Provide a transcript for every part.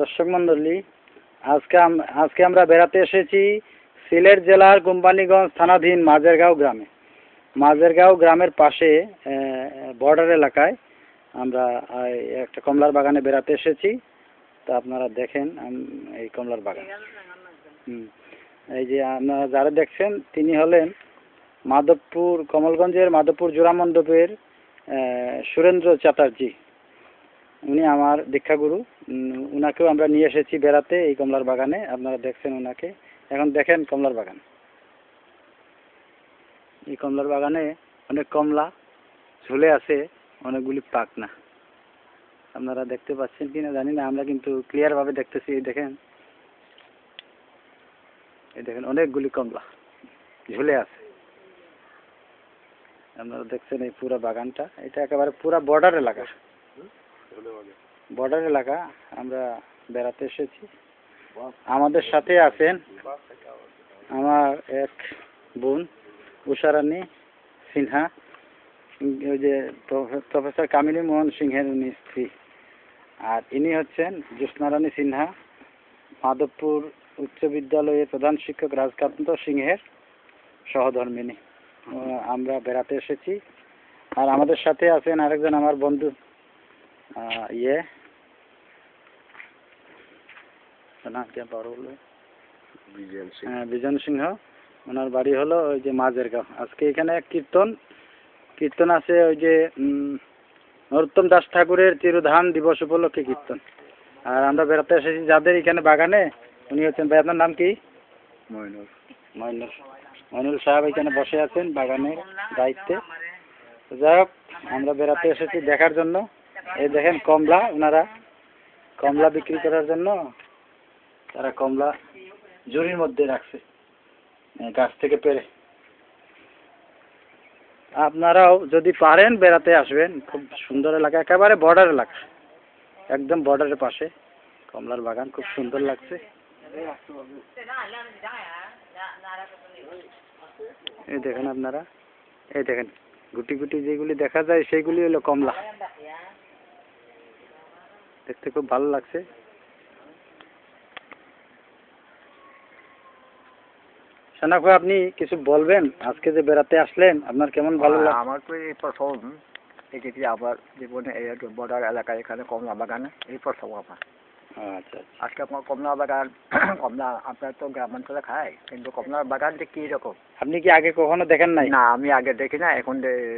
দর্শক মন্ডলী, আজকে আমরা বেড়াতে এসেছি সিলেট জেলার কোম্পানিগঞ্জ থানাধীন মাঝেরগাঁও গ্রামে। মাঝেরগাঁও গ্রামের পাশে বর্ডার এলাকায় আমরা একটা কমলার বাগানে বেড়াতে এসেছি। তা আপনারা দেখেন এই কমলার বাগান। এই যে আপনারা যারা দেখছেন তিনি হলেন মাধবপুর, কমলগঞ্জের মাধবপুর জোড়া মণ্ডপের সুরেন্দ্র চ্যাটার্জি। উনি আমার দীক্ষাগুরু। উনাকেও আমরা নিয়ে এসেছি বেড়াতে এই কমলার বাগানে। আপনারা দেখছেন ওনাকে। এখন দেখেন কমলার বাগান। এই কমলার বাগানে অনেক কমলা ঝুলে আছে, অনেকগুলি পাকনা। আপনারা দেখতে পাচ্ছেন কিনা জানি না, আমরা কিন্তু ক্লিয়ার ভাবে দেখতেছি। দেখেন, এই দেখেন অনেকগুলি কমলা ঝুলে আছে। আপনারা দেখছেন এই পুরো বাগানটা। এটা একেবারে পুরো বর্ডার এলাকা। বর্ডার এলাকা আমরা বেড়াতে এসেছি। আমাদের সাথে আছেন আমার এক বোন উষারানী সিনহা, ওই যে প্রফেসর কামিনী মোহন সিংহের উনি স্ত্রী। আর ইনি হচ্ছেন জ্যোৎস্নারানী সিনহা, মাধবপুর উচ্চ বিদ্যালয়ের প্রধান শিক্ষক রাজকান্ত সিংহের সহধর্মিনী। আমরা বেড়াতে এসেছি। আর আমাদের সাথে আছেন আরেকজন আমার বন্ধু, বিজন সিংহ। ওনার বাড়ি হলো ওই যে মাঝেরগাঁও। আজকে এখানে কীর্তন আছে, ওই যে নরোত্তম দাস ঠাকুরের তিরোধান দিবস উপলক্ষে কীর্তন। আর আমরা বেড়াতে এসেছি যাদের এখানে বাগানে, উনি হচ্ছেন, ভাই আপনার নাম কি? মইনুল সাহেব এখানে বসে আছেন বাগানের দায়িত্বে। যাই হোক, আমরা বেড়াতে এসেছি দেখার জন্য। এই দেখেন কমলা, ওনারা কমলা বিক্রি করার জন্য তারা কমলা ঝুড়ির মধ্যে রাখছে গাছ থেকে পেড়ে। আপনারাও যদি পারেন বেড়াতে আসবেন। খুব সুন্দর এলাকা, একেবারে বর্ডার এলাকা, একদম বর্ডারের পাশে কমলার বাগান। খুব সুন্দর লাগছে। এই দেখেন আপনারা, এই দেখেন গুটি গুটি যেগুলি দেখা যায় সেইগুলি হলো কমলা। দেখতে খুব ভালো লাগছে। শানাক ভাই, আপনি কিছু বলবেন? আজকে যে বেড়াতে আসলেন, আপনার কেমন ভালো লাগে? আমার তো এই প্রথম এটি আমার জীবনে এই বর্ডার এলাকায় এখানে কমলা বাগানে এই প্রথম আমার। আচ্ছা, আজকে আমার কমলা বাগান, কমলা আপনার তো গ্রামাঞ্চলে খায়, কিন্তু কমলার বাগান যে কী রকম আপনি কি আগে কখনো দেখেন নাই? না, আমি আগে দেখি না। এখন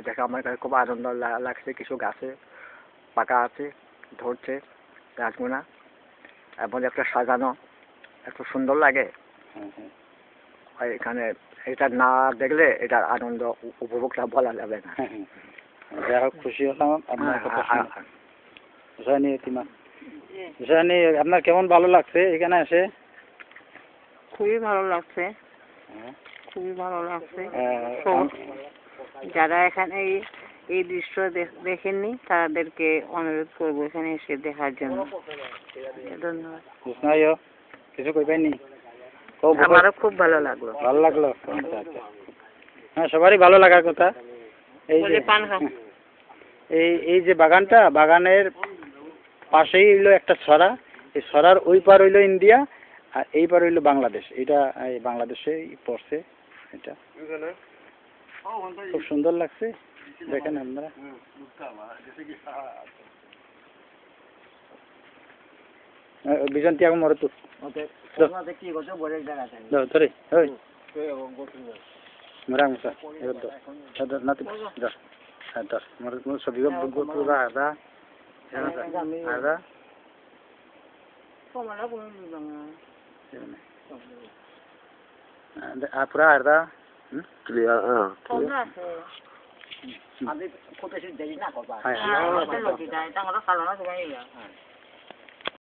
দেখে আমার কাছে খুব আনন্দ লাগছে। কিছু গাছে পাকা আছে, ধরছে গাছগুলা, এবং একটা সাজানো, এত সুন্দর লাগে। এখানে এটা না দেখলে এটার আনন্দ উপভোগটা বলা যাবে না। যাই হোক, খুশি হলাম আপনার কথা শুনে। আপনার কেমন ভালো লাগছে এখানে এসে? খুবই ভালো লাগছে, খুবই ভালো লাগছে। যারা এখানে এই দৃশ্য দেখেননি তাদেরকে অনুরোধ করবো এখানে এসে দেখার জন্য। ধন্যবাদ। কিছু কইবেননি? আমারও খুব ভালো লাগলো। ভালো লাগলো? আচ্ছা আচ্ছা। হ্যাঁ, সবারই ভালো লাগার কথা। এই যে বাগানটা, বাগানের পাশেই হইলো একটা ছড়া। এই ছড়ার ওই পার হইলো ইন্ডিয়া, আর এই পার হইলো বাংলাদেশ। এটা এই বাংলাদেশে পড়ছে। এটা খুব সুন্দর লাগছে। দেখেন আপনারা। বিজন তিয়াগ মরে তো ধরে মেরা মুসা নাতি ছবি পুরা আদা আদা পুরা আদা ক্লিয়ার। আমি খুব বেশি দেরি না করবা।